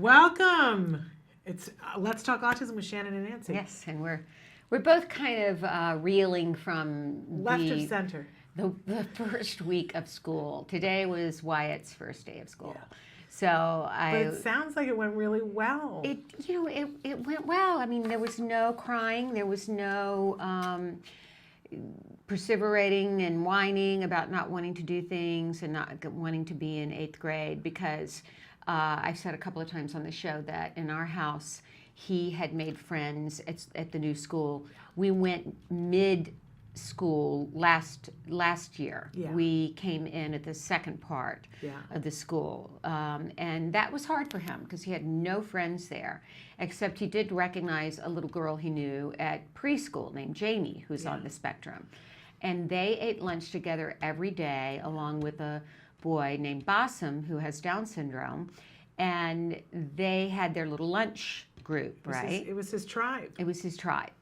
Welcome. It's Let's Talk Autism with Shannon and Nancy. Yes, and we're both kind of reeling from Left of center. the first week of school. Today was Wyatt's first day of school, Yeah. so But it sounds like it went really well. it went well. I mean, there was no crying, there was no perseverating and whining about not wanting to do things and not wanting to be in 8th grade because I've said a couple of times on the show that in our house he had made friends at the new school. We went mid-school last year. Yeah. We came in at the second part of the school, and that was hard for him because he had no friends there, except he did recognize a little girl he knew at preschool named Jamie, who's on the spectrum. And they ate lunch together every day, along with a boy named Bassem, who has Down syndrome. And they had their little lunch group, right? It was his tribe. It was his tribe.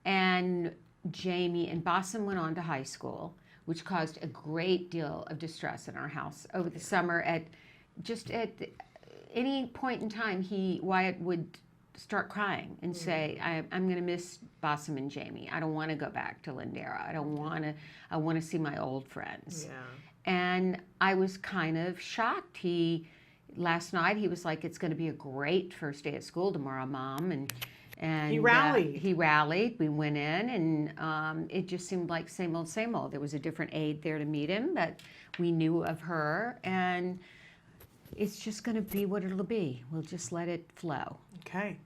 And Jamie and Bassem went on to high school, which caused a great deal of distress in our house over the summer. At any point in time, Wyatt would start crying and say, I'm going to miss Bassem and Jamie. I don't want to go back to Lindera. I want to see my old friends. Yeah. And I was kind of shocked. Last night he was like, it's going to be a great first day of school tomorrow, Mom. And he rallied. He rallied. We went in, and it just seemed like same old, same old. There was a different aide there to meet him, but we knew of her, and it's just going to be what it'll be. We'll just let it flow. Okay.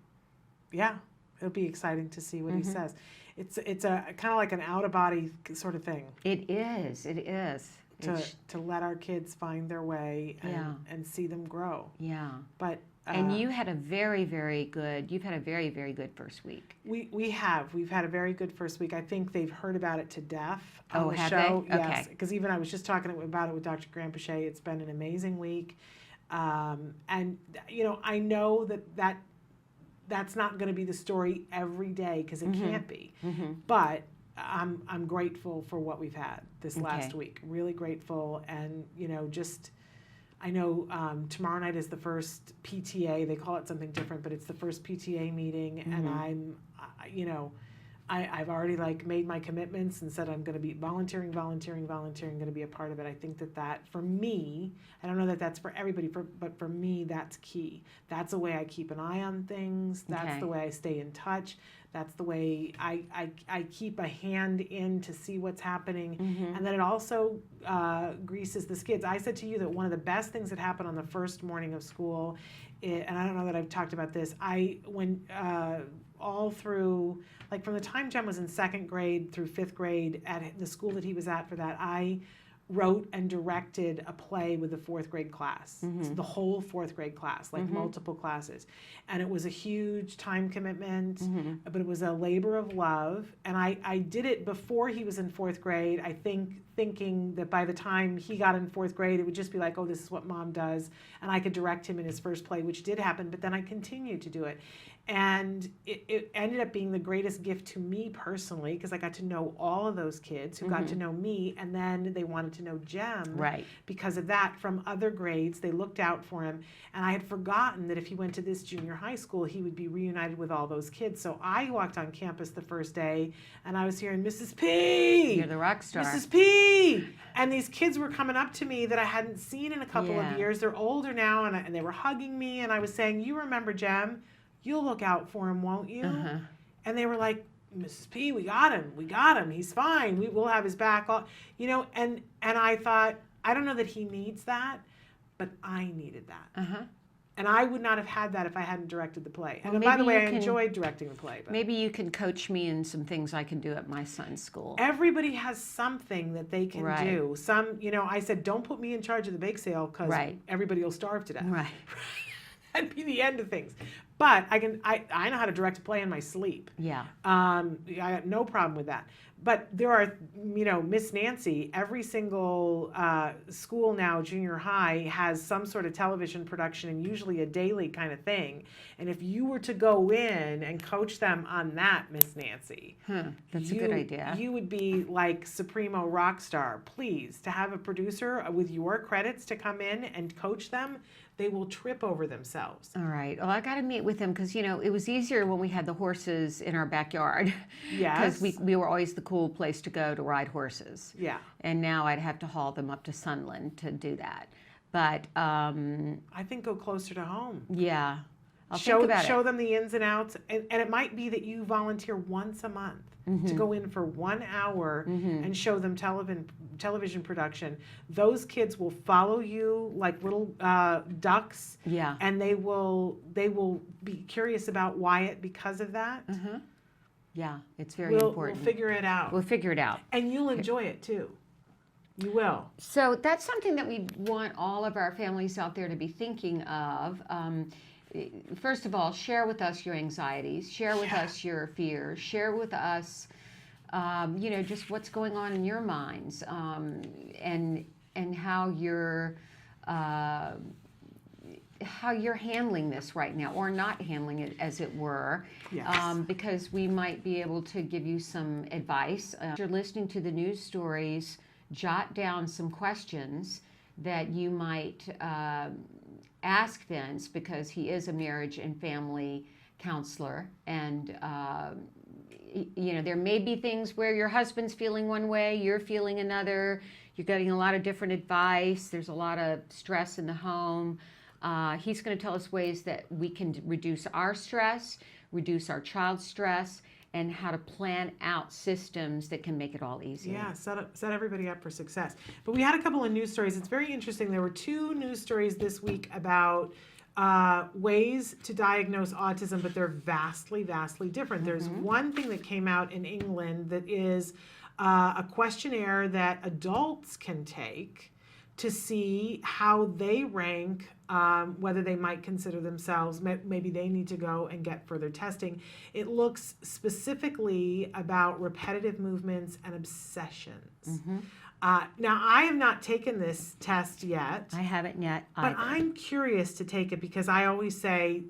Yeah. It'll be exciting to see what he says. It's a kind of like an out-of-body sort of thing. It is. It is. To let our kids find their way and see them grow. Yeah. But and you've had a very, very good first week. We've had a very good first week. I think they've heard about it to death on the have show. they? Yes, Okay. because even I was just talking about it with Dr. Graham Pichet. It's been an amazing week, and I know that's not going to be the story every day because it can't be. But I'm grateful for what we've had this last week. Really grateful, and I know tomorrow night is the first PTA. They call it something different, but it's the first PTA meeting, and I've already made my commitments and said I'm going to be volunteering, going to be a part of it. I think that for me, I don't know that that's for everybody, but for me, that's key. That's the way I keep an eye on things. That's the way I stay in touch. That's the way I keep a hand in to see what's happening. And then it also greases the skids. I said to you that one of the best things that happened on the first morning of school, and I don't know that I've talked about this, all through, from the time Jem was in 2nd grade through 5th grade at the school that he was at for that, I wrote and directed a play with the 4th grade class. So the whole 4th grade class, multiple classes. And it was a huge time commitment, but it was a labor of love. And I did it before he was in 4th grade, I think, thinking that by the time he got in 4th grade, it would just be like, oh, this is what Mom does. And I could direct him in his first play, which did happen, but then I continued to do it. And it ended up being the greatest gift to me personally, because I got to know all of those kids who got to know me, and then they wanted to know Jem. Right. Because of that, from other grades, they looked out for him. And I had forgotten that if he went to this junior high school, he would be reunited with all those kids. So I walked on campus the first day, and I was hearing, Mrs. P! You're the rock star. Mrs. P! And these kids were coming up to me that I hadn't seen in a couple of years. They're older now, and they were hugging me, and I was saying, you remember Jem? You'll look out for him, won't you? And they were like, Mrs. P, we got him. He's fine. We'll have his back. And I thought, I don't know that he needs that, but I needed that. And I would not have had that if I hadn't directed the play. And by the way, I enjoyed directing the play. But maybe you can coach me in some things I can do at my son's school. Everybody has something that they can do. I said, don't put me in charge of the bake sale because everybody will starve to death. Right. That'd be the end of things. But I know how to direct a play in my sleep. Yeah. I got no problem with that. but there are, Miss Nancy, every single school now, junior high, has some sort of television production, and usually a daily kind of thing. And if you were to go in and coach them on that, Miss Nancy, that's a good idea. You would be like Supremo rock star. Please, to have a producer with your credits to come in and coach them, they will trip over themselves. All right. Well, I got to meet with them because, it was easier when we had the horses in our backyard. Yes. Because we were always the cool place to go to ride horses. Yeah. And now I'd have to haul them up to Sunland to do that. But I think go closer to home. Yeah. Show them the ins and outs. And it might be that you volunteer once a month to go in for 1 hour and show them television production. Those kids will follow you like little ducks. Yeah. And they will be curious about Wyatt because of that. Yeah, it's very important. We'll figure it out. We'll figure it out. And you'll enjoy it too. You will. So that's something that we want all of our families out there to be thinking of. First of all, share with us your anxieties, share with us your fears, share with us, just what's going on in your minds, and how you're handling this right now, or not handling it, as it were. Yes. Because we might be able to give you some advice. If you're listening to the news stories, jot down some questions that you might ask Vince, because he is a marriage and family counselor, and there may be things where your husband's feeling one way, you're feeling another, you're getting a lot of different advice, there's a lot of stress in the home. He's going to tell us ways that we can reduce our stress, reduce our child's stress, and how to plan out systems that can make it all easier. Yeah, set everybody up for success. But we had a couple of news stories. It's very interesting. There were 2 news stories this week about ways to diagnose autism, but they're vastly, vastly different. There's one thing that came out in England that is a questionnaire that adults can take to see how they rank, whether they might consider themselves, maybe they need to go and get further testing. It looks specifically about repetitive movements and obsessions. Now, I have not taken this test yet. I haven't yet either. But I'm curious to take it because I always say,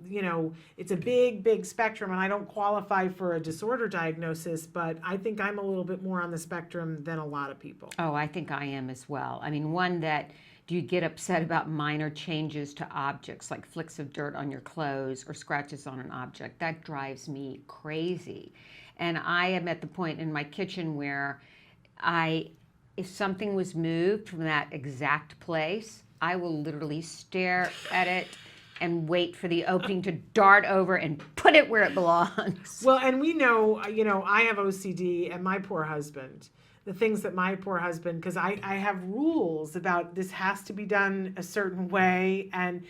it's a big, big spectrum, and I don't qualify for a disorder diagnosis, but I think I'm a little bit more on the spectrum than a lot of people. Oh, I think I am as well. I mean, one that, do you get upset about minor changes to objects, like flicks of dirt on your clothes or scratches on an object? That drives me crazy. And I am at the point in my kitchen where if something was moved from that exact place, I will literally stare at it and wait for the opening to dart over and put it where it belongs. Well, and we know, I have OCD, and my poor husband, the things that my poor husband, because I have rules about this has to be done a certain way. And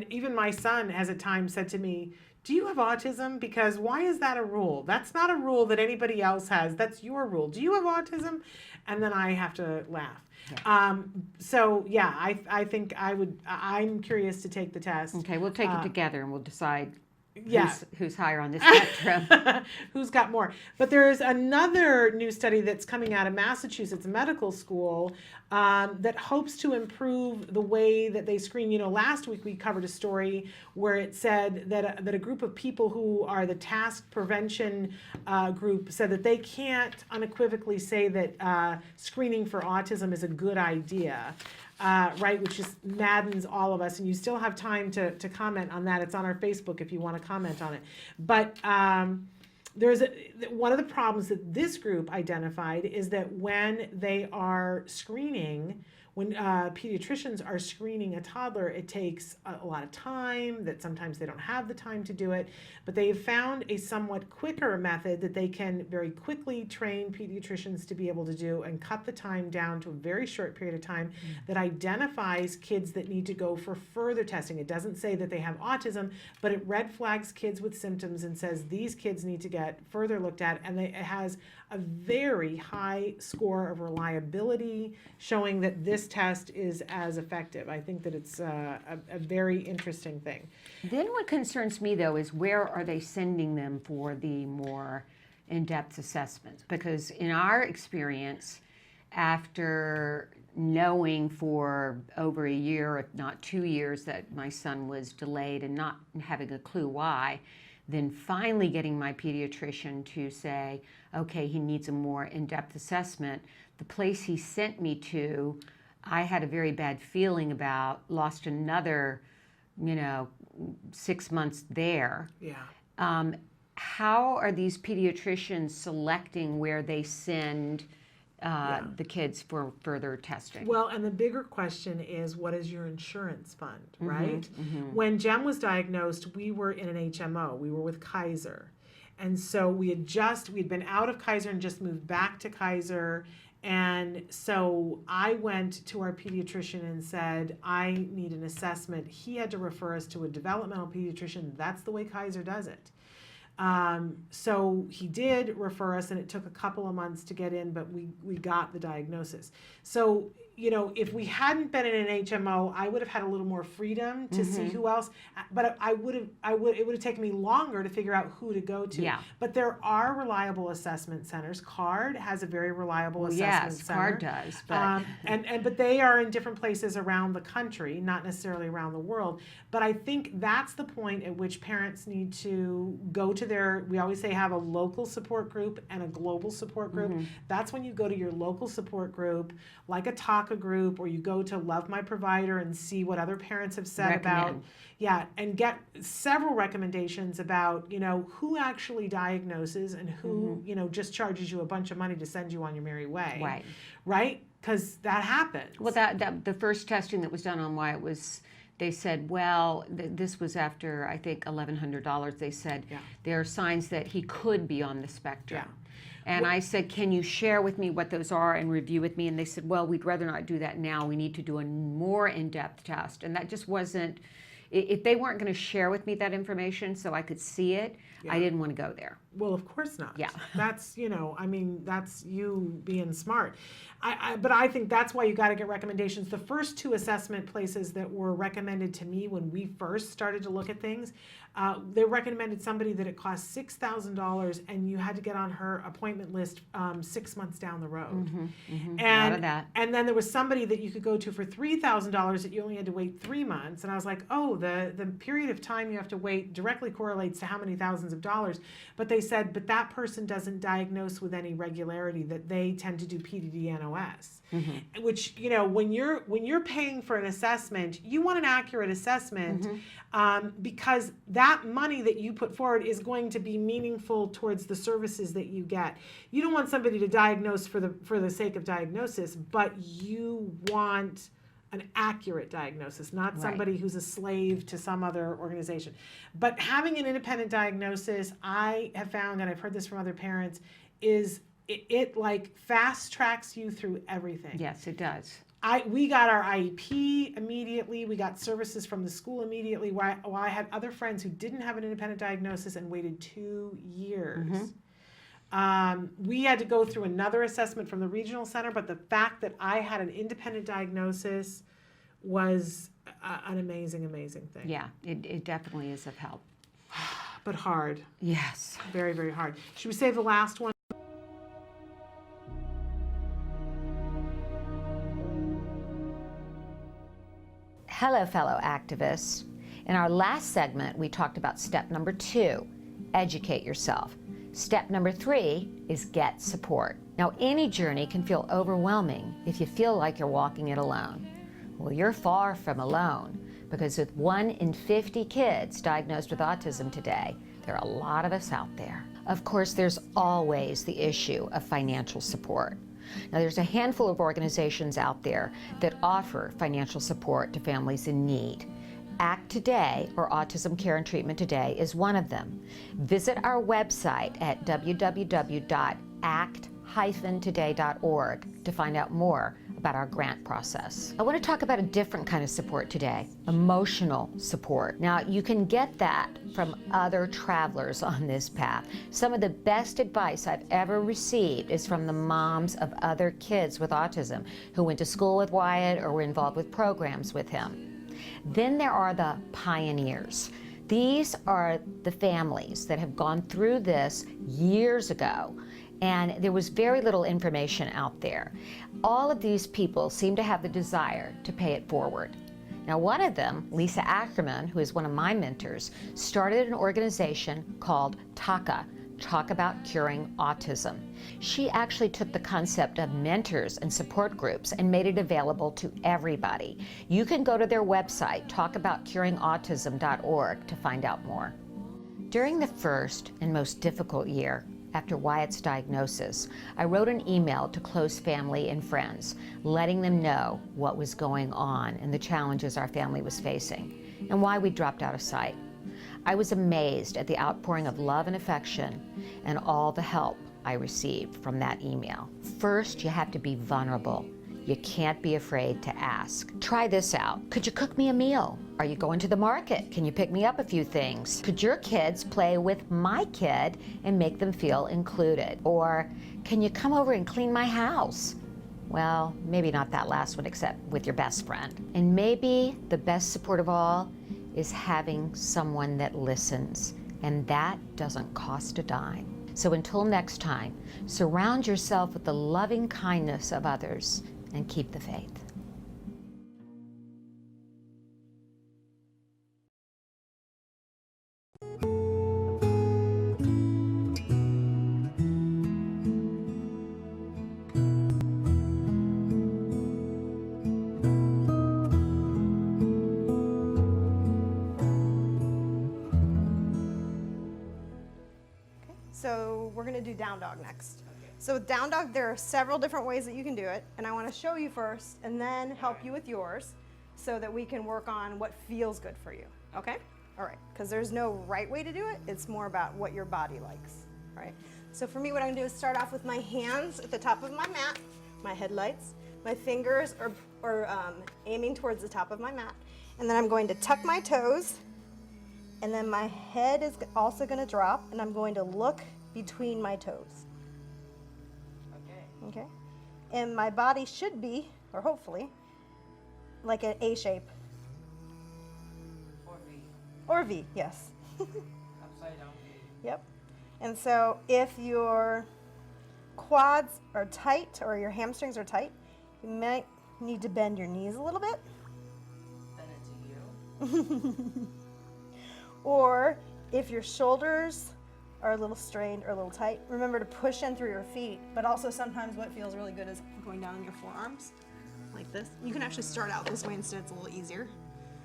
even my son has at times said to me, do you have autism? Because why is that a rule? That's not a rule that anybody else has. That's your rule. Do you have autism? And then I have to laugh. Yeah. I think I'm curious to take the test. Okay, we'll take it together and we'll decide Yeah. Who's higher on the spectrum? Who's got more? But there is another new study that's coming out of Massachusetts Medical School that hopes to improve the way that they screen. You know, last week we covered a story where it said that a group of people who are the task prevention group said that they can't unequivocally say that screening for autism is a good idea. Right, which just maddens all of us, and you still have time to comment on that. It's on our Facebook if you want to comment on it. But there's one of the problems that this group identified is that when they are screening, when pediatricians are screening a toddler, it takes a lot of time, that sometimes they don't have the time to do it, but they have found a somewhat quicker method that they can very quickly train pediatricians to be able to do and cut the time down to a very short period of time that identifies kids that need to go for further testing. It doesn't say that they have autism, but it red flags kids with symptoms and says these kids need to get further looked at, and it has a very high score of reliability showing that this test is as effective. I think that it's a very interesting thing. Then what concerns me, though, is where are they sending them for the more in-depth assessments, because in our experience, after knowing for over a year, if not 2 years, that my son was delayed and not having a clue why, then finally getting my pediatrician to say, okay, he needs a more in-depth assessment. The place he sent me to, I had a very bad feeling about, lost another, 6 months there. Yeah. How are these pediatricians selecting where they send the kids for further testing? Well, and the bigger question is, what is your insurance fund, right? Mm-hmm. When Jem was diagnosed, we were in an HMO. We were with Kaiser. And so we'd been out of Kaiser and just moved back to Kaiser. And so I went to our pediatrician and said, I need an assessment. He had to refer us to a developmental pediatrician. That's the way Kaiser does it. So he did refer us, and it took a couple of months to get in, but we got the diagnosis. So, if we hadn't been in an HMO, I would have had a little more freedom to see who else, but it would have taken me longer to figure out who to go to. Yeah. But there are reliable assessment centers. CARD has a very reliable assessment center. CARD does. But but they are in different places around the country, not necessarily around the world. But I think that's the point at which parents need to go to we always say have a local support group and a global support group. That's when you go to your local support group, like a TACA group, or you go to Love My Provider and see what other parents have said about, and get several recommendations about, who actually diagnoses and who, just charges you a bunch of money to send you on your merry way. Right? Because that happens. Well, that the first testing that was done on Wyatt was, they said, well, this was after, I think, $1,100. They said there are signs that he could be on the spectrum. Yeah. And I said, can you share with me what those are and review with me? And they said, well, we'd rather not do that now. We need to do a more in-depth test. And that just wasn't, if they weren't going to share with me that information so I could see it, I didn't want to go there. Well, of course not. Yeah. That's, that's you being smart. But I think that's why you got to get recommendations. The first two assessment places that were recommended to me when we first started to look at things, they recommended somebody that it cost $6,000 and you had to get on her appointment list 6 months down the road. A lot of that. And then there was somebody that you could go to for $3,000 that you only had to wait 3 months. And I was like, oh, the period of time you have to wait directly correlates to how many thousands of dollars. But they said, but that person doesn't diagnose with any regularity, that they tend to do PDD-NOS. Which, when you're paying for an assessment, you want an accurate assessment because that money that you put forward is going to be meaningful towards the services that you get. You don't want somebody to diagnose for the sake of diagnosis, but you want an accurate diagnosis, not somebody who's a slave to some other organization. But having an independent diagnosis, I have found, and I've heard this from other parents, is it like fast tracks you through everything. Yes, it does. We got our IEP immediately. We got services from the school immediately. While I had other friends who didn't have an independent diagnosis and waited 2 years. We had to go through another assessment from the regional center, but the fact that I had an independent diagnosis was an amazing, amazing thing. Yeah, it definitely is of help. But hard. Yes. Very, very hard. Should we save the last one? Hello, fellow activists. In our last segment, we talked about step number 2, educate yourself. Step number 3 is get support. Now, any journey can feel overwhelming if you feel like you're walking it alone. Well, you're far from alone, because with 1 in 50 kids diagnosed with autism today, there are a lot of us out there. Of course, there's always the issue of financial support. Now, there's a handful of organizations out there that offer financial support to families in need. ACT Today, or Autism Care and Treatment Today, is one of them. Visit our website at www.act-today.org to find out more about our grant process. I want to talk about a different kind of support today, emotional support. Now, you can get that from other travelers on this path. Some of the best advice I've ever received is from the moms of other kids with autism who went to school with Wyatt or were involved with programs with him. Then there are the pioneers. These are the families that have gone through this years ago, and there was very little information out there. All of these people seem to have the desire to pay it forward. Now, one of them, Lisa Ackerman, who is one of my mentors, started an organization called TACA, Talk About Curing Autism. She actually took the concept of mentors and support groups and made it available to everybody. You can go to their website, talkaboutcuringautism.org, to find out more. During the first and most difficult year after Wyatt's diagnosis, I wrote an email to close family and friends, letting them know what was going on and the challenges our family was facing and why we dropped out of sight. I was amazed at the outpouring of love and affection and all the help I received from that email. First, you have to be vulnerable. You can't be afraid to ask. Try this out. Could you cook me a meal? Are you going to the market? Can you pick me up a few things? Could your kids play with my kid and make them feel included? Or can you come over and clean my house? Well, maybe not that last one, except with your best friend. And maybe the best support of all is having someone that listens, and that doesn't cost a dime. So until next time, surround yourself with the loving kindness of others and keep the faith. So we're going to do down dog next. So with down dog, there are several different ways that you can do it, and I want to show you first and then help you with yours so that we can work on what feels good for you, okay? All right, because there's no right way to do it. It's more about what your body likes, all right? So for me, what I'm going to do is start off with my hands at the top of my mat, my headlights. My fingers are aiming towards the top of my mat, and then I'm going to tuck my toes, and then my head is also going to drop, and I'm going to look between my toes. Okay? And my body should be, or hopefully, like an A shape. Or V. Or V, yes. Upside down V. Yep. And so if your quads are tight or your hamstrings are tight, you might need to bend your knees a little bit. Then it's a U. Or if your shoulders are a little strained or a little tight, remember to push in through your feet, but also sometimes what feels really good is going down your forearms, like this. You can actually start out this way instead, it's a little easier.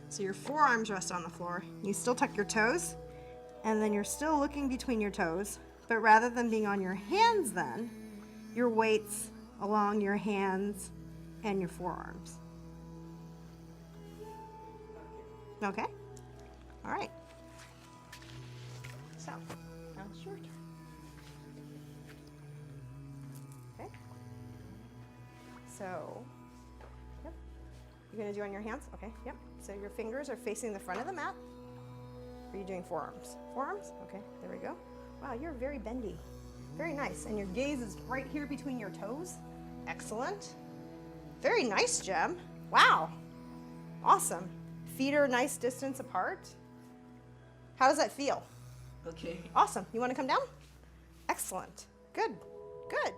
So your forearms rest on the floor, you still tuck your toes, and then you're still looking between your toes, but rather than being on your hands then, your weight's along your hands and your forearms. Okay? All right. So, now it's your turn. Okay. So, yep. You're going to do on your hands? Okay, yep. So your fingers are facing the front of the mat. Or are you doing forearms? Forearms? Okay, there we go. Wow, you're very bendy. Very nice. And your gaze is right here between your toes. Excellent. Very nice, Jem. Wow. Awesome. Feet are a nice distance apart. How does that feel? Okay. Awesome. You want to come down? Excellent. Good. Good.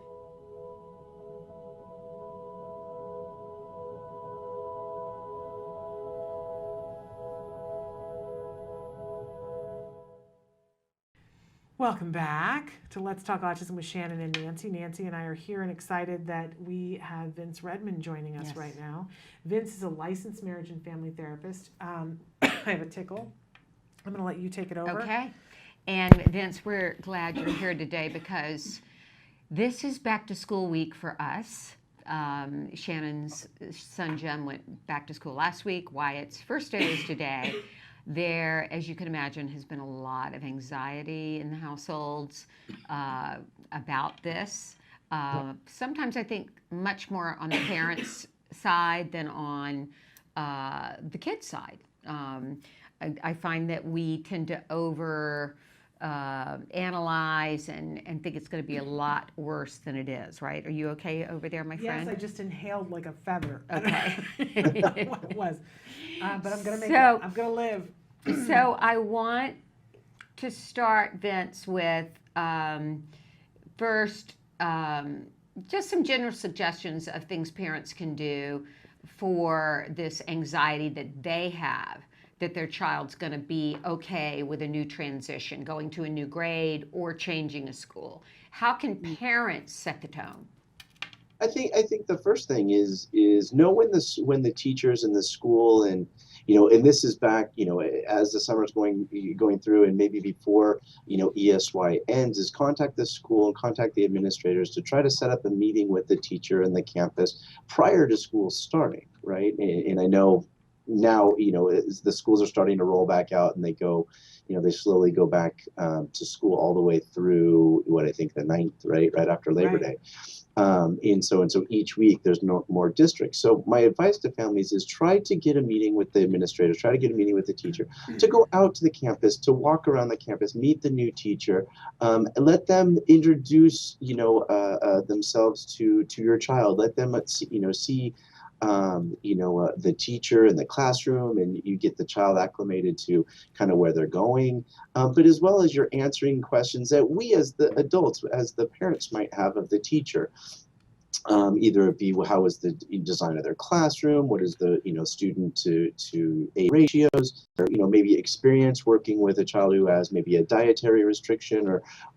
Welcome back to Let's Talk Autism with Shannon and Nancy. Nancy and I are here and excited that we have Vince Redmond joining us right now. Vince is a licensed marriage and family therapist. I have a tickle. I'm going to let you take it over. Okay. And Vince, we're glad you're here today because this is back to school week for us. Shannon's son Jem went back to school last week. Wyatt's first day is today. There, as you can imagine, has been a lot of anxiety in the households about this. Sometimes I think much more on the parents' side than on the kids' side. I find that we tend to analyze and think it's going to be a lot worse than it is, right? Are you okay over there, my friend? Yes, I just inhaled like a feather. Okay. I don't know what it was. But I'm going to make it. I'm going to live. So I want to start, Vince, with first just some general suggestions of things parents can do for this anxiety that they have, that their child's going to be okay with a new transition, going to a new grade or changing a school. How can parents set the tone? I think the first thing is know when the teachers in the school, and and this is back, as the summer's going through, and maybe before ESY ends, is contact the school and contact the administrators to try to set up a meeting with the teacher and the campus prior to school starting, right? And I know now, as the schools are starting to roll back out, and they slowly go back to school all the way through what I think the 9th, right after Labor Day. And so each week there's no more districts. So my advice to families is try to get a meeting with the administrators, try to get a meeting with the teacher, to go out to the campus, to walk around the campus, meet the new teacher, and let them introduce themselves to your child. Let them see the teacher in the classroom, and you get the child acclimated to kind of where they're going. But as well as you're answering questions that we as the adults, as the parents might have of the teacher. Either it be how is the design of their classroom, what is the student to age ratios, or maybe experience working with a child who has maybe a dietary restriction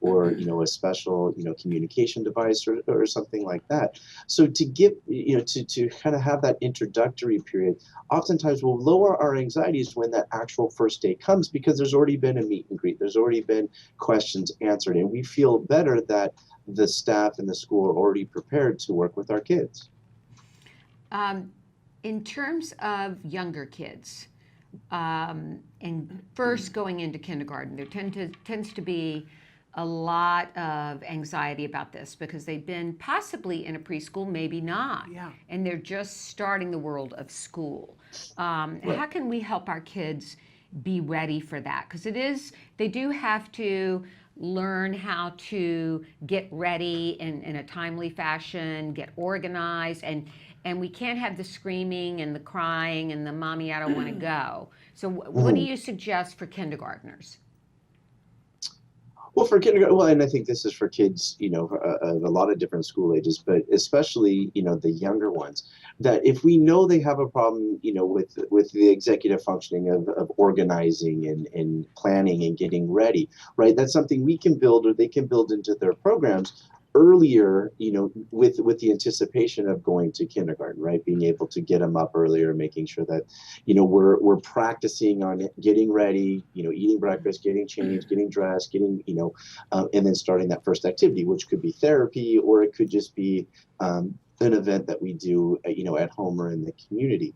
or a special communication device or something like that. So to give to kind of have that introductory period, oftentimes will lower our anxieties when that actual first day comes, because there's already been a meet and greet, there's already been questions answered, and we feel better that the staff and the school are already prepared to work with our kids. In terms of younger kids, and first going into kindergarten, there tends to be a lot of anxiety about this because they've been possibly in a preschool, maybe not, and they're just starting the world of school. How can we help our kids be ready for that? Because they do have to learn how to get ready in a timely fashion, get organized, and we can't have the screaming and the crying and the mommy, I don't want to go. So what do you suggest for kindergartners? Well, for kindergarten, and I think this is for kids, of a lot of different school ages, but especially, the younger ones, that if we know they have a problem, with the executive functioning of organizing and planning and getting ready, right? That's something we can build, or they can build into their programs earlier, with the anticipation of going to kindergarten, right? Being able to get them up earlier, making sure that, we're practicing on getting ready, eating breakfast, getting changed, getting dressed, getting, and then starting that first activity, which could be therapy, or it could just be an event that we do, at home or in the community.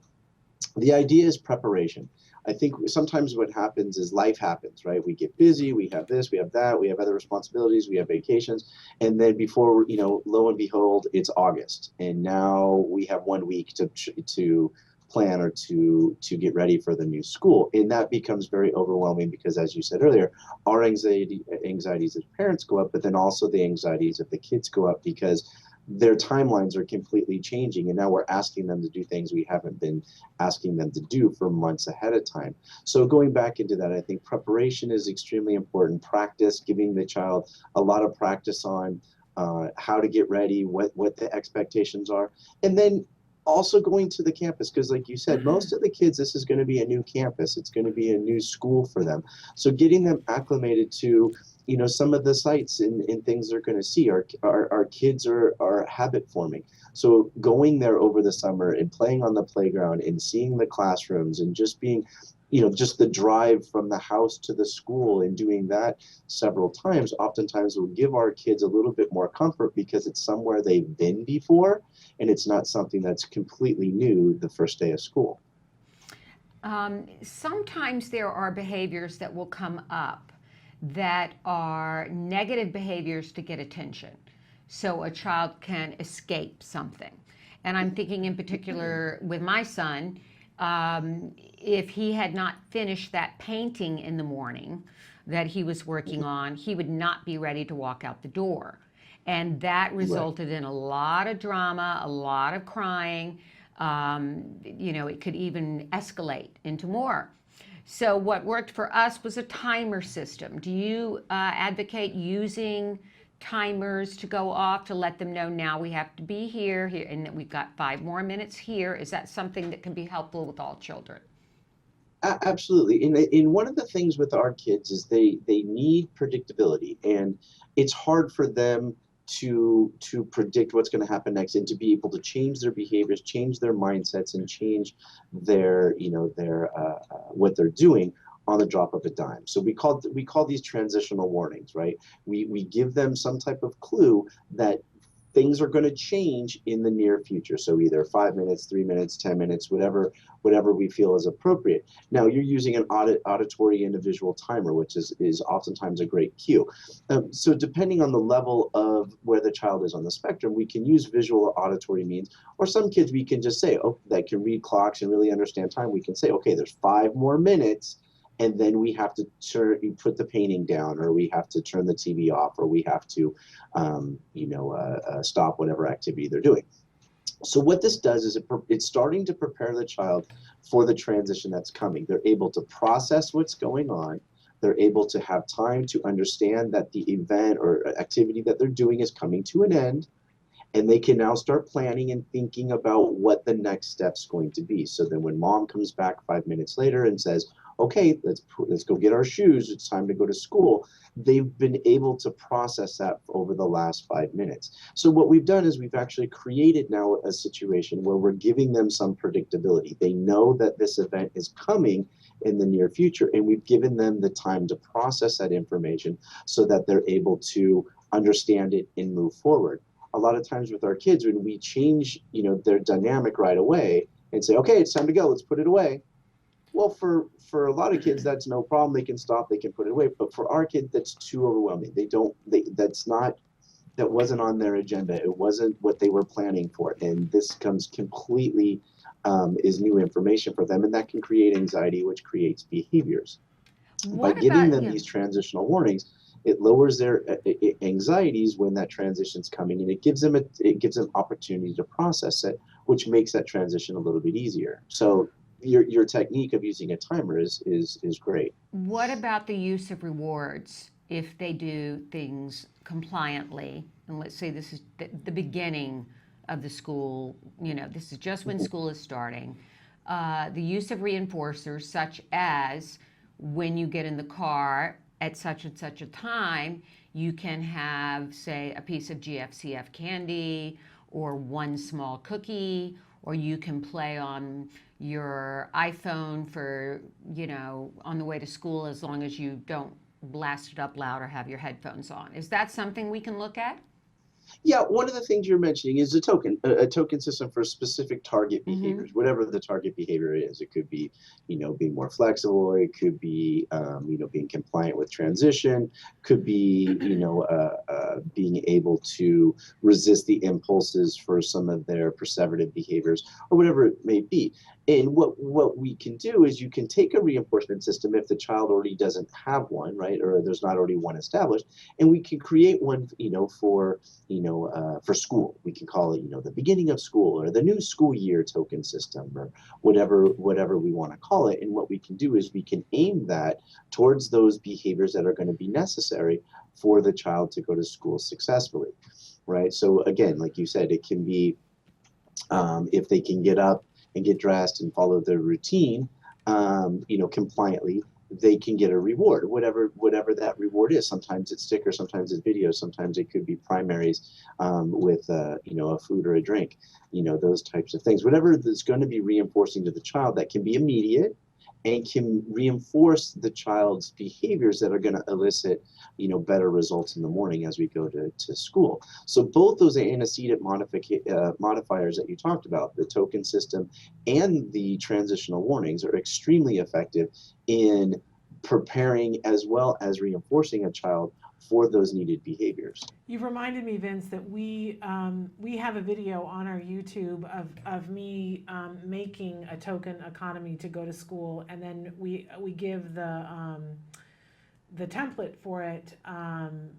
The idea is preparation. I think sometimes what happens is life happens, right? We get busy, we have this, we have that, we have other responsibilities, we have vacations, and then before, lo and behold, it's August, and now we have 1 week to plan or to get ready for the new school, and that becomes very overwhelming because, as you said earlier, our anxieties as parents go up, but then also the anxieties of the kids go up because their timelines are completely changing, and now we're asking them to do things we haven't been asking them to do for months ahead of time. So going back into that, I think preparation is extremely important. Practice, giving the child a lot of practice on how to get ready, what the expectations are, and then also going to the campus, because like you said, most of the kids, this is going to be a new campus, it's going to be a new school for them. So getting them acclimated to some of the sites and things they're going to see. Our kids are habit forming. So going there over the summer and playing on the playground and seeing the classrooms and just being, just the drive from the house to the school and doing that several times, oftentimes will give our kids a little bit more comfort because it's somewhere they've been before and it's not something that's completely new the first day of school. Sometimes there are behaviors that will come up that are negative behaviors to get attention, so a child can escape something. And I'm thinking in particular with my son, if he had not finished that painting in the morning that he was working on, he would not be ready to walk out the door. And that resulted in a lot of drama, a lot of crying. It could even escalate into more. So what worked for us was a timer system. Do you advocate using timers to go off to let them know now we have to be here, and that we've got 5 more minutes here? Is that something that can be helpful with all children? Absolutely. In one of the things with our kids is they need predictability, and it's hard for them to predict what's going to happen next, and to be able to change their behaviors, change their mindsets, and change their what they're doing on the drop of a dime. So we call these transitional warnings, right? We give them some type of clue that things are going to change in the near future. So either 5 minutes, 3 minutes, 10 minutes, whatever we feel is appropriate. Now you're using an auditory and a visual timer, which is oftentimes a great cue. So depending on the level of where the child is on the spectrum, we can use visual or auditory means, or some kids we can just say, oh, that can read clocks and really understand time. We can say, okay, there's 5 more minutes. And then we have to put the painting down, or we have to turn the TV off, or we have to, stop whatever activity they're doing. So what this does is it's starting to prepare the child for the transition that's coming. They're able to process what's going on. They're able to have time to understand that the event or activity that they're doing is coming to an end. And they can now start planning and thinking about what the next step's going to be. So then when mom comes back 5 minutes later and says, okay, let's go get our shoes, it's time to go to school, they've been able to process that over the last 5 minutes. So what we've done is we've actually created now a situation where we're giving them some predictability. They know that this event is coming in the near future, and we've given them the time to process that information so that they're able to understand it and move forward. A lot of times with our kids, when we change, their dynamic right away and say, okay, it's time to go, let's put it away. Well, for a lot of kids, that's no problem. They can stop, they can put it away. But for our kids, that's too overwhelming. That wasn't on their agenda. It wasn't what they were planning for. And this comes completely, is new information for them. And that can create anxiety, which creates behaviors. By giving them these transitional warnings, it lowers their anxieties when that transition's coming, and it gives them opportunity to process it, which makes that transition a little bit easier. So your technique of using a timer is great. What about the use of rewards if they do things compliantly? And let's say this is the beginning of the school, this is just when school is starting. The use of reinforcers, such as when you get in the car at such and such a time, you can have, say, a piece of GFCF candy or one small cookie, or you can play on your iPhone for, on the way to school, as long as you don't blast it up loud or have your headphones on. Is that something we can look at? Yeah, one of the things you're mentioning is a token system for specific target behaviors, whatever the target behavior is. It could be, being more flexible. It could be, being compliant with transition. Could be, being able to resist the impulses for some of their perseverative behaviors, or whatever it may be. And what we can do is you can take a reinforcement system if the child already doesn't have one, right, or there's not already one established, and we can create one, for school. We can call it, the beginning of school, or the new school year token system, or whatever we want to call it. And what we can do is we can aim that towards those behaviors that are going to be necessary for the child to go to school successfully, right? So again, like you said, it can be if they can get up and get dressed and follow their routine, compliantly, they can get a reward, whatever that reward is. Sometimes it's stickers, sometimes it's videos, sometimes it could be primaries with a food or a drink, those types of things. Whatever that's going to be reinforcing to the child, that can be immediate and can reinforce the child's behaviors that are going to elicit, better results in the morning as we go to school. So both those antecedent modifiers that you talked about, the token system and the transitional warnings, are extremely effective in preparing as well as reinforcing a child for those needed behaviors. You've reminded me, Vince, that we have a video on our YouTube of me making a token economy to go to school, and then we give the template for it,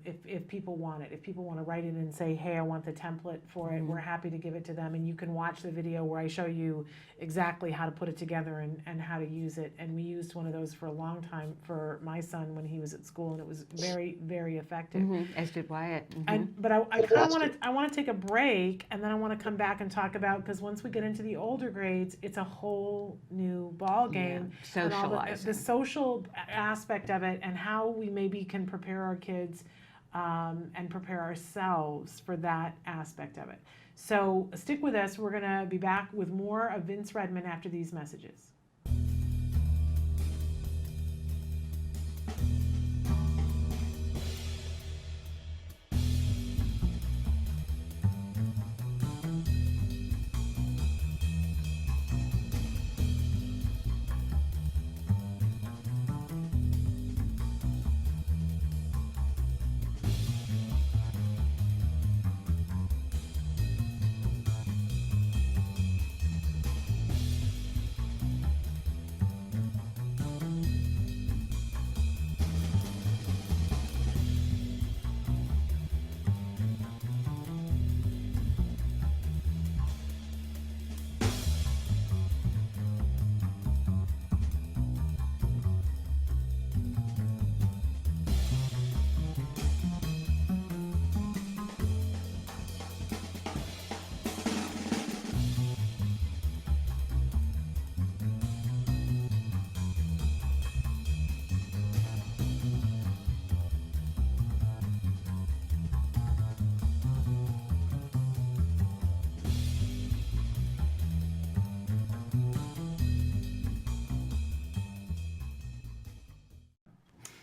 if people want it. If people want to write in and say, hey, I want the template for it, we're happy to give it to them. And you can watch the video where I show you exactly how to put it together and how to use it. And we used one of those for a long time for my son when he was at school, and it was very, very effective. As did Wyatt. But I kind of want to take a break, and then I want to come back and talk about, because once we get into the older grades, it's a whole new ball game. And all the social aspect of it, and how we maybe can prepare our kids and prepare ourselves for that aspect of it. So stick with us. We're going to be back with more of Vince Redmond after these messages.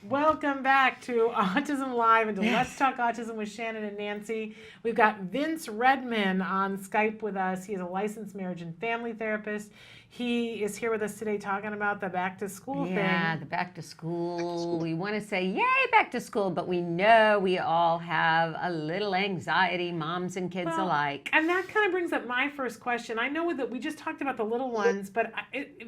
Welcome back to Autism Live and to Let's Talk Autism with Shannon and Nancy. We've got Vince Redmond on Skype with us. He is a licensed marriage and family therapist. He is here with us today talking about the back to school thing. Yeah, the back to school. We want to say, yay, back to school, but we know we all have a little anxiety, moms and kids alike. And that kind of brings up my first question. I know that we just talked about the little ones, but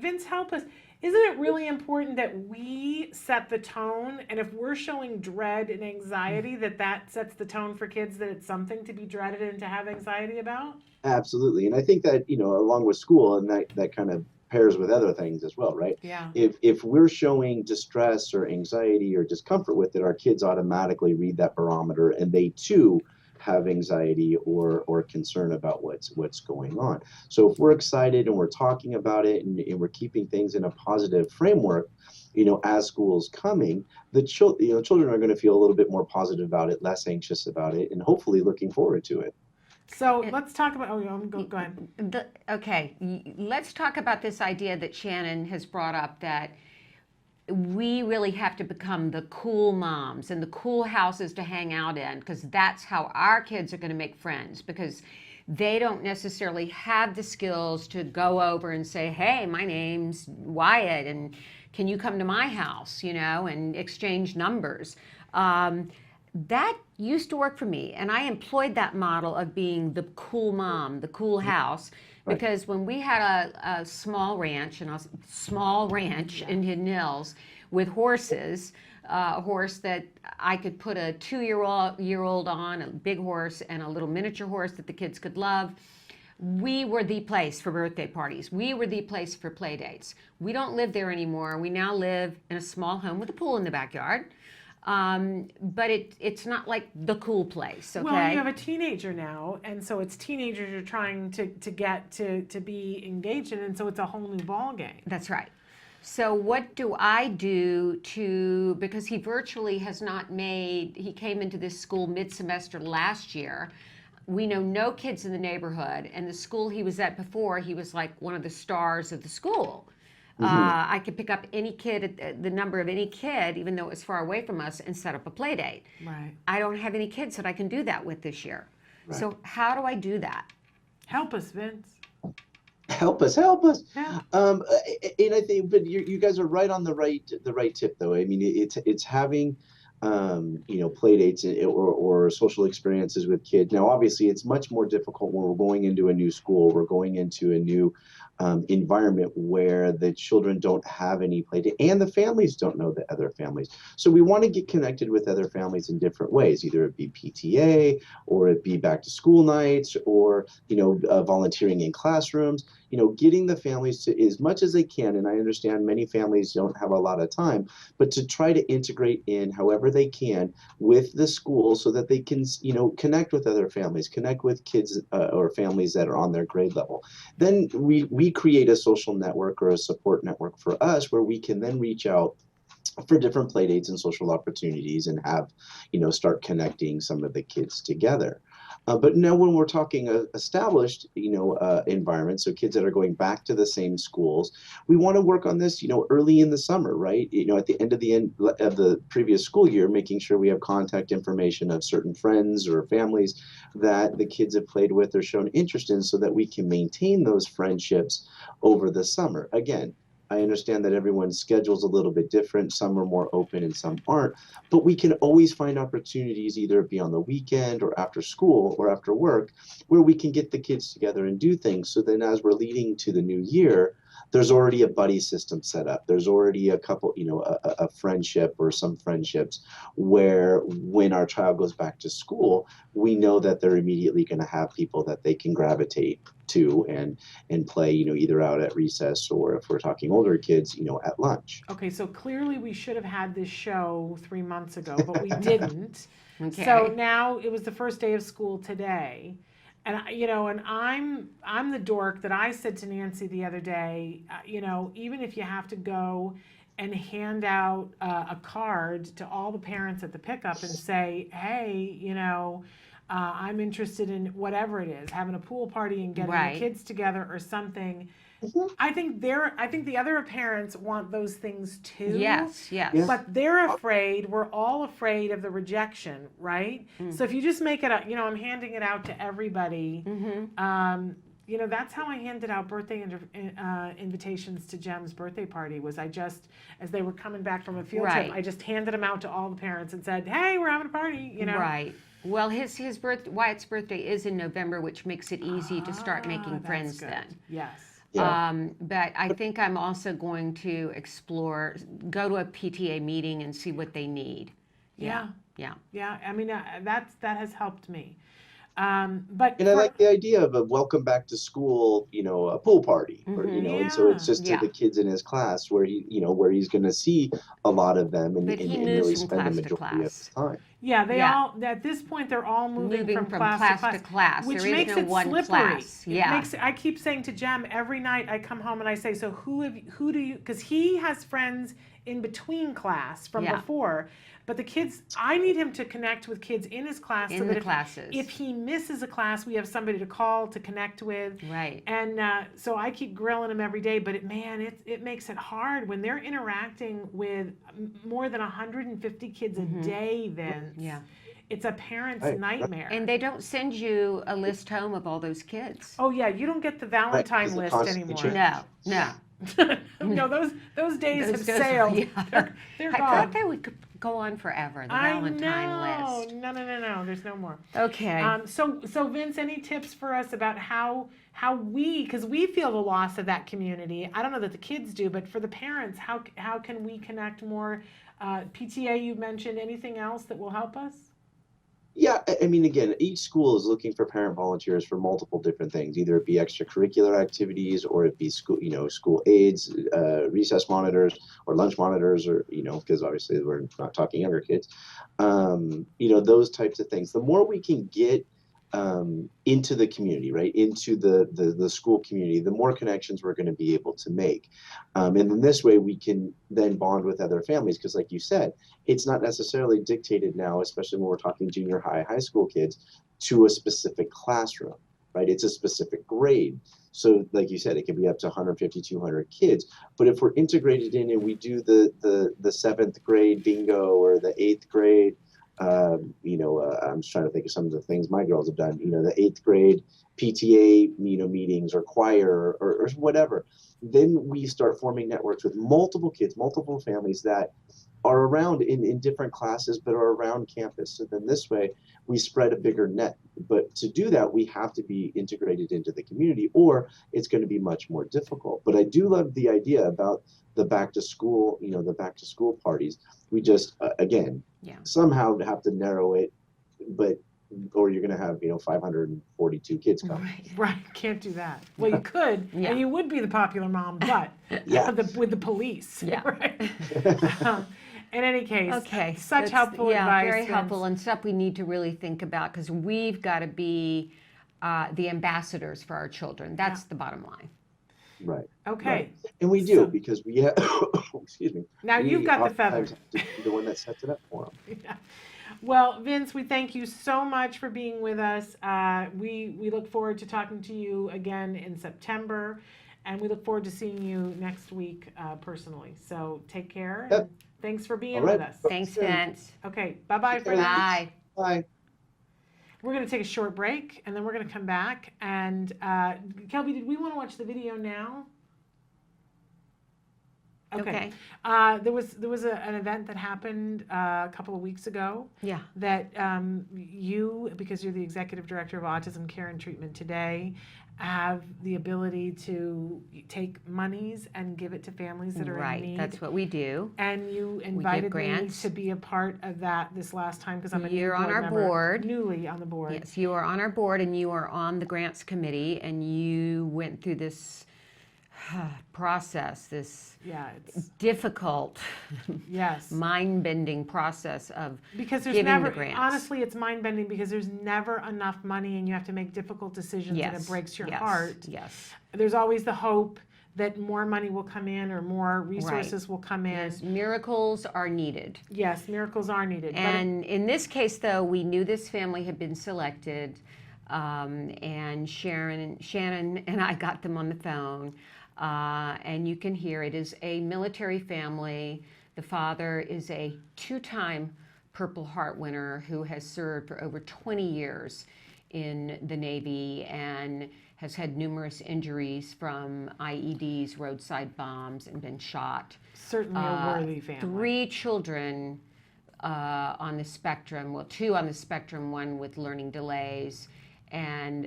Vince, help us. Isn't it really important that we set the tone? And if we're showing dread and anxiety, that sets the tone for kids, that it's something to be dreaded and to have anxiety about? Absolutely. And I think that, along with school, and that kind of pairs with other things as well, right? Yeah. If we're showing distress or anxiety or discomfort with it, our kids automatically read that barometer, and they too have anxiety or concern about what's going on. So if we're excited and we're talking about it and we're keeping things in a positive framework, as school's coming, the children are going to feel a little bit more positive about it, less anxious about it, and hopefully looking forward to it. So let's talk about, go ahead. Okay, let's talk about this idea that Shannon has brought up, that we really have to become the cool moms and the cool houses to hang out in, because that's how our kids are going to make friends, because they don't necessarily have the skills to go over and say, hey, my name's Wyatt and can you come to my house, and exchange numbers. That used to work for me, and I employed that model of being the cool mom, the cool house, because when we had a small ranch in Hidden Hills with horses, a horse that I could put a 2-year-old on, a big horse, and a little miniature horse that the kids could love. We were the place for birthday parties. We were the place for play dates. We don't live there anymore. We now live in a small home with a pool in the backyard. But it's not like the cool place, okay? Well, you have a teenager now, and so it's teenagers you're trying to get to be engaged in, and so it's a whole new ball game. That's right. So what do I do because he virtually has not he came into this school mid-semester last year. We know no kids in the neighborhood, and the school he was at before, he was like one of the stars of the school. I could pick up any kid, the number of any kid, even though it was far away from us, and set up a play date. Right. I don't have any kids that I can do that with this year. Right. So how do I do that? Help us, Vince. Help us. Yeah. And I think, but you guys are right on the right tip, though. I mean, it's having play dates or social experiences with kids. Now, obviously, it's much more difficult when we're going into a new school, we're going into a new environment where the children don't have any play date and the families don't know the other families. So we want to get connected with other families in different ways, either it be PTA or it be back to school nights or, volunteering in classrooms, getting the families to, as much as they can. And I understand many families don't have a lot of time, but to try to integrate in however they can with the school so that they can, connect with other families, connect with kids or families that are on their grade level. Then we create a social network or a support network for us where we can then reach out for different play dates and social opportunities and have, start connecting some of the kids together. But now when we're talking established, environments, so kids that are going back to the same schools, we want to work on this, early in the summer, right? At the end of the previous school year, making sure we have contact information of certain friends or families that the kids have played with or shown interest in so that we can maintain those friendships over the summer. Again, I understand that everyone's schedule is a little bit different. Some are more open and some aren't. But we can always find opportunities, either it be on the weekend or after school or after work, where we can get the kids together and do things. So then as we're leading to the new year, there's already a buddy system set up. There's already a couple, a friendship or some friendships where when our child goes back to school, we know that they're immediately going to have people that they can gravitate to and play, either out at recess or if we're talking older kids, at lunch. Okay, so clearly we should have had this show 3 months ago, but we didn't. Okay. So now it was the first day of school today. And and I'm the dork that I said to Nancy the other day, even if you have to go and hand out a card to all the parents at the pickup and say, hey, I'm interested in whatever it is, having a pool party and getting Right. the kids together or something. I think the other parents want those things too. Yes. Yeah. But they're afraid, we're all afraid of the rejection, right? So if you just make it up, I'm handing it out to everybody. That's how I handed out birthday invitations to Jem's birthday party. Was I just, as they were coming back from a field Right. trip, I just handed them out to all the parents and said, "Hey, we're having a party." Right. Well, Wyatt's birthday is in November, which makes it easy to start making That's friends good. then. Yes. Yeah. But I think I'm also going to go to a PTA meeting and see what they need. Yeah. Yeah. Yeah. I mean, that has helped me. But And I like the idea of a welcome back to school, a pool party, or, and so it's just to Yeah. the kids in his class where where he's going to see a lot of them and, But he and moves really from spend the class to majority of class. his time. yeah, they Yeah. all at this point they're all moving from class to class. which There is makes no it one slippery. class. Yeah. I keep saying to Jem every night I come home and I say, so who do you? Because he has friends in between class from Yeah. before, but the kids, I need him to connect with kids in his class so In that the classes. if he misses a class, we have somebody to call to connect with. Right. And so I keep grilling him every day, but it makes it hard when they're interacting with more than 150 kids a day. Then Yeah. it's a parent's Right. nightmare. And they don't send you a list home of all those kids. oh yeah, you don't get the Valentine 'cause it list constantly anymore. No. No, those days have Those- sailed. yeah. They're I gone. thought they would go on forever, the Valentine list. No, there's no more. Okay. So Vince, any tips for us about how because we feel the loss of that community. I don't know that the kids do, but for the parents, how can we connect more? PTA, you mentioned. Anything else that will help us? Yeah, I mean, again, each school is looking for parent volunteers for multiple different things. Either it be extracurricular activities, or it be school, school aides, recess monitors, or lunch monitors, or because obviously we're not talking younger kids. Those types of things. The more we can get into the community, right, into the school community, the more connections we're going to be able to make. And in this way, we can then bond with other families. Because like you said, it's not necessarily dictated now, especially when we're talking junior high school kids, to a specific classroom, right? It's a specific grade. So like you said, it can be up to 150, 200 kids. But if we're integrated in and we do the 7th grade bingo or the 8th grade, I'm just trying to think of some of the things my girls have done. The 8th grade PTA, meetings or choir or whatever. Then we start forming networks with multiple kids, multiple families that are around in different classes, but are around campus. So then this way we spread a bigger net. But to do that, we have to be integrated into the community, or it's going to be much more difficult. But I do love the idea about the back to school, the back to school parties. We just, again, somehow have to narrow it, but or you're going to have 542 kids come. Right, can't do that. Well, you could, and you would be the popular mom, but with the police. Right. In any case, such helpful advice. Very helpful, and stuff we need to really think about, because we've got to be the ambassadors for our children. That's the bottom line. Right. Okay. Right. And we do, because we have, excuse me. Now you've got the feather. The one that sets it up for them. Yeah. Well, Vince, we thank you so much for being with us. We look forward to talking to you again in September, and we look forward to seeing you next week personally. So take care. Yep. And thanks for being with us. Thanks, Vince. Okay. Bye-bye for now. Bye. Bye. We're going to take a short break, and then we're going to come back. And Kelby, did we want to watch the video now? Okay. There was an event that happened a couple of weeks ago. Yeah. That you, because you're the executive director of Autism Care and Treatment Today, have the ability to take monies and give it to families that are in need. Right. That's what we do. And you invited me to be a part of that this last time, because I'm a You're on our board. Newly on the board. Yes, you are on our board, and you are on the grants committee, and you went through this process, this difficult, mind-bending process of because there's giving never, the grants. honestly, it's mind-bending because there's never enough money, and you have to make difficult decisions, and it breaks your heart. Yes. There's always the hope that more money will come in or more resources will come in. Yes, miracles are needed. Yes, miracles are needed. And in this case, though, we knew this family had been selected, and Shannon and I got them on the phone. And you can hear it is a military family. The father is a 2-time Purple Heart winner who has served for over 20 years in the Navy and has had numerous injuries from IEDs, roadside bombs, and been shot. Certainly a worthy family. 3 children on the spectrum, well, 2 on the spectrum, 1 with learning delays, and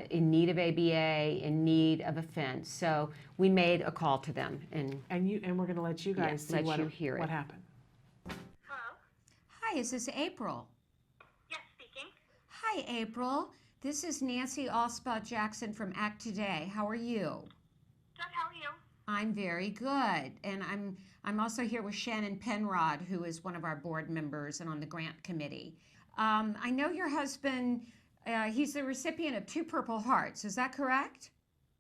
in need of ABA, in need of a fence. So we made a call to them, and we're going to let you guys see what happened. Hello. Hi, is this April? Yes, speaking. Hi, April. This is Nancy Allspaw Jackson from Act Today. How are you? Good. How are you? I'm very good, and I'm also here with Shannon Penrod, who is one of our board members and on the grant committee. I know your husband. He's the recipient of 2 Purple Hearts. Is that correct?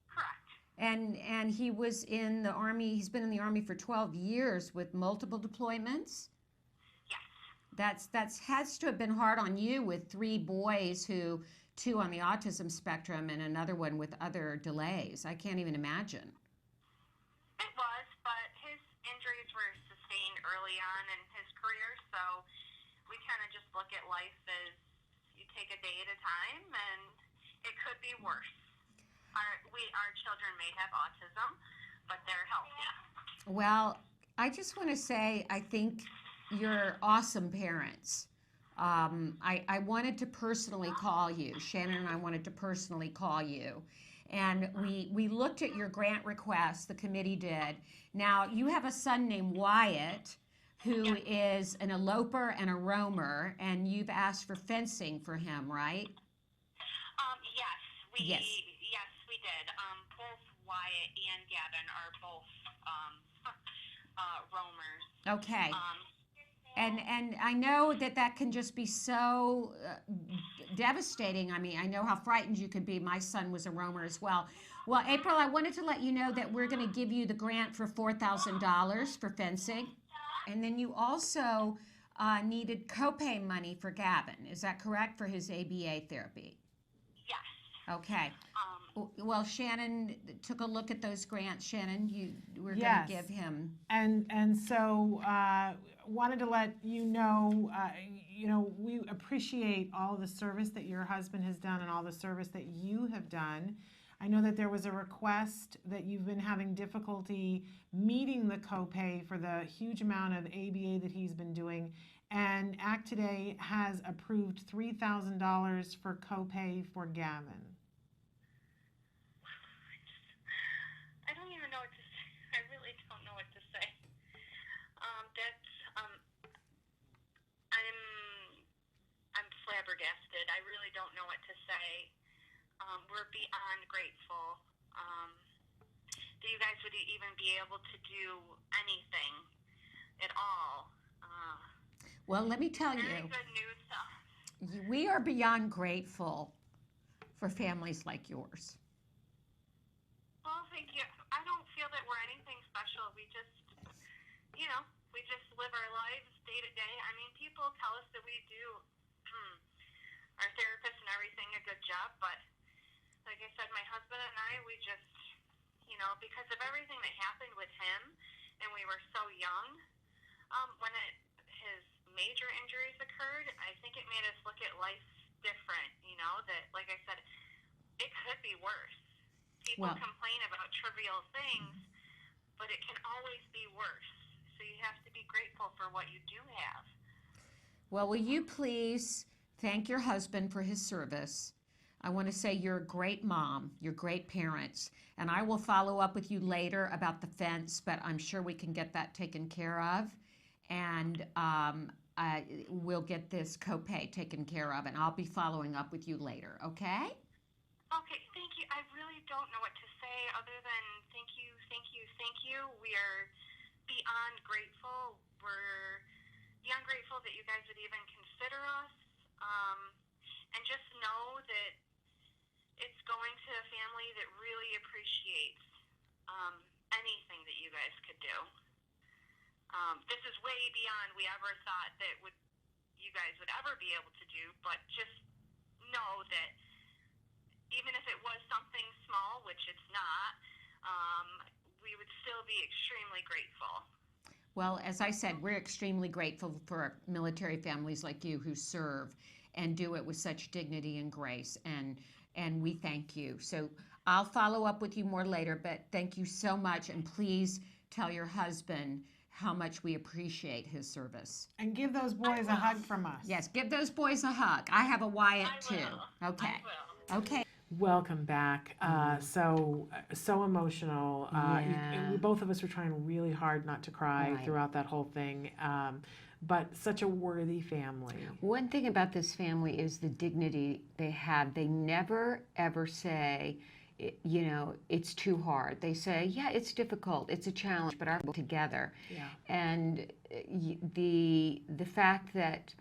Correct. And he was in the Army. He's been in the Army for 12 years with multiple deployments. Yes. That's has to have been hard on you with 3 boys, 2 on the autism spectrum and another one with other delays. I can't even imagine. It was, but his injuries were sustained early on in his career, so we kind of just look at life as you take a day at a time, and it could be worse. Our children may have autism, but they're healthy. Well, I just want to say I think you're awesome parents. I wanted to personally call you. Shannon and I wanted to personally call you. And we looked at your grant request, the committee did. Now, you have a son named Wyatt, who is an eloper and a roamer, and you've asked for fencing for him, right? Yes, we did. Both Wyatt and Gavin are both roamers. Okay. And I know that can just be so devastating. I mean, I know how frightened you could be. My son was a roamer as well. Well, April, I wanted to let you know that we're going to give you the grant for $4,000 for fencing. And then you also needed copay money for Gavin. Is that correct, for his ABA therapy? Yes. Okay. Well, Shannon took a look at those grants. Shannon, we're Yes. going to give him. And so wanted to let you know, we appreciate all the service that your husband has done and all the service that you have done. I know that there was a request that you've been having difficulty meeting the copay for the huge amount of ABA that he's been doing. And Act Today has approved $3,000 for copay for Gavin. I don't even know what to say. I really don't know what to say. I'm flabbergasted. I really don't know what to say. We're beyond grateful that you guys would even be able to do anything at all. Well, let me tell Very you, good news to us. we are beyond grateful for families like yours. Well, thank you. I don't feel that we're anything special. We just, we just live our lives day to day. I mean, people tell us that we do, our therapists and everything, a good job. But like I said, my husband and I, we just, because of everything that happened with him, and we were so young, when his major injuries occurred, I think it made us look at life different, that, like I said, it could be worse. People complain about trivial things, but it can always be worse. So you have to be grateful for what you do have. Well, will you please thank your husband for his service? I want to say you're a great mom, you're great parents, and I will follow up with you later about the fence, but I'm sure we can get that taken care of, and we'll get this copay taken care of, and I'll be following up with you later, okay? Okay, thank you. I really don't know what to say other than thank you, thank you, thank you. We are beyond grateful. We're beyond grateful that you guys would even consider us, and just know that it's going to a family that really appreciates anything that you guys could do. This is way beyond we ever thought that you guys would ever be able to do, but just know that even if it was something small, which it's not, we would still be extremely grateful. Well, as I said, we're extremely grateful for military families like you who serve and do it with such dignity and grace, and we thank you. So I'll follow up with you more later, but thank you so much, and please tell your husband how much we appreciate his service. And give those boys a hug from us. Yes, give those boys a hug. I have a Wyatt too. Okay. I will. Okay. Welcome back. So emotional. Both of us were trying really hard not to cry throughout that whole thing. But such a worthy family. One thing about this family is the dignity they have. They never ever say, it's too hard. They say, yeah, it's difficult, it's a challenge, but we're together. Yeah. And the fact that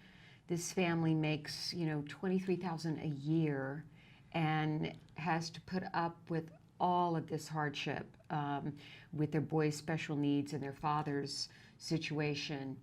this family makes $23,000 a year and has to put up with all of this hardship with their boys' special needs and their father's situation.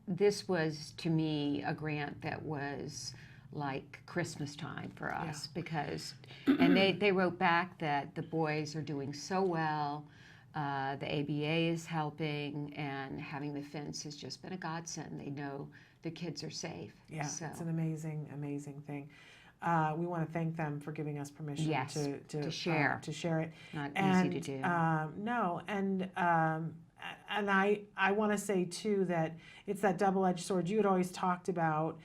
This was, to me, a grant that was like Christmas time for us because, and they wrote back that the boys are doing so well, the ABA is helping, and having the fence has just been a godsend. They know the kids are safe. Yeah, so. It's an amazing, amazing thing. We want to thank them for giving us permission to share it. Not easy to do. No, and I want to say too that it's that double-edged sword. You had always talked about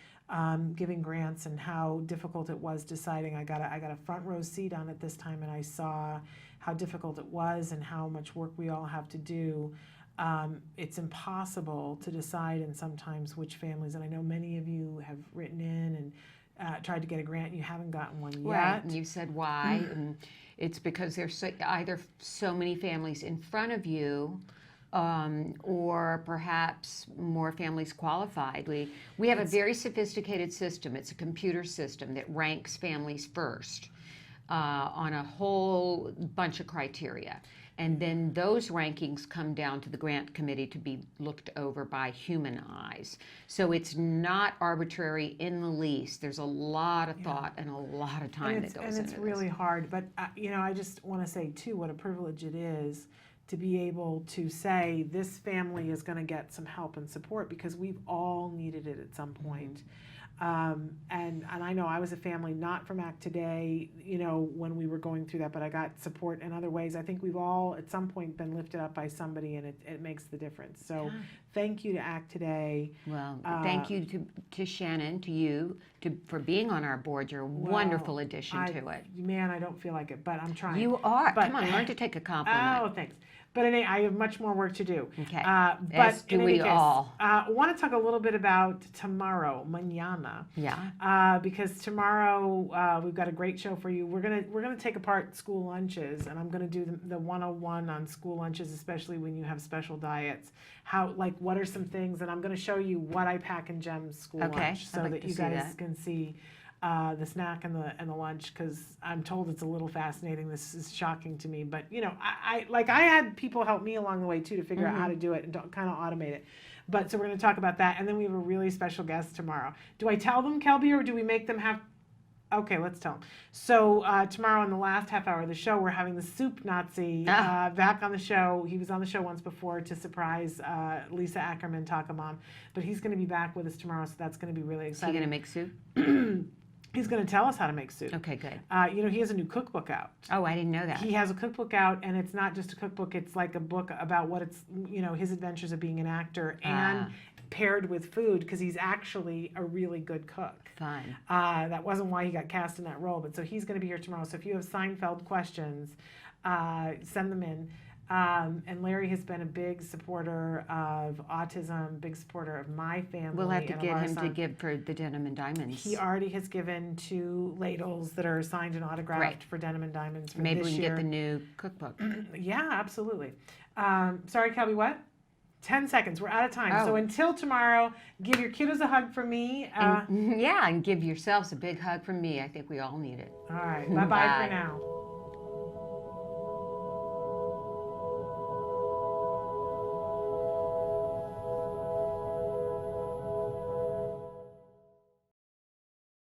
giving grants and how difficult it was deciding. I got a front row seat on it this time, and I saw how difficult it was and how much work we all have to do. It's impossible to decide, and sometimes which families. And I know many of you have written in and tried to get a grant. You haven't gotten one yet. Right, and you said why, and it's because there's either so many families in front of you, or perhaps more families qualified. We have a very sophisticated system. It's a computer system that ranks families first. on a whole bunch of criteria. And then those rankings come down to the grant committee to be looked over by human eyes. So it's not arbitrary in the least. There's a lot of thought and a lot of time that goes into this. And it's really hard. But, I just want to say, too, what a privilege it is to be able to say this family is going to get some help and support, because we've all needed it at some point. And I know I was a family not from Act Today, when we were going through that, but I got support in other ways. I think we've all at some point been lifted up by somebody, and it makes the difference. So thank you to Act Today. Well, thank you to Shannon, to you, for being on our board. You're a wonderful addition to it. Man, I don't feel like it, but I'm trying. You are. Come on, learn to take a compliment. Oh, thanks. But I have much more work to do. Okay. But do we all. I want to talk a little bit about tomorrow, mañana. Yeah. Because tomorrow we've got a great show for you. We're gonna take apart school lunches, and I'm gonna do the 101 on school lunches, especially when you have special diets. What are some things? And I'm gonna show you what I pack in Jem's school lunch, so that you guys can see. The snack and the lunch, because I'm told it's a little fascinating. This is shocking to me, but I had people help me along the way too to figure out how to do it and kind of automate it. But so we're going to talk about that, and then we have a really special guest tomorrow. Do I tell them, Kelby, or do we make them have? Okay, let's tell them. So tomorrow in the last half hour of the show, we're having the Soup Nazi back on the show. He was on the show once before to surprise Lisa Ackerman, Takamon, but he's going to be back with us tomorrow, so that's going to be really exciting. Is he going to make soup? He's going to tell us how to make soup. Okay, good. He has a new cookbook out. Oh, I didn't know that. He has a cookbook out, and it's not just a cookbook. It's like a book about what it's, his adventures of being an actor and paired with food, because he's actually a really good cook. Fun. That wasn't why he got cast in that role, but so he's going to be here tomorrow. So if you have Seinfeld questions, send them in. And Larry has been a big supporter of autism, big supporter of my family. We'll have to get him to give for the Denim and Diamonds. He already has given 2 ladles that are signed and autographed for Denim and Diamonds for Maybe this we can year. get the new cookbook. Yeah, absolutely. Sorry, Kelby, what? 10 seconds. We're out of time. Oh. So until tomorrow, give your kiddos a hug from me. And give yourselves a big hug from me. I think we all need it. All right. Bye-bye for now.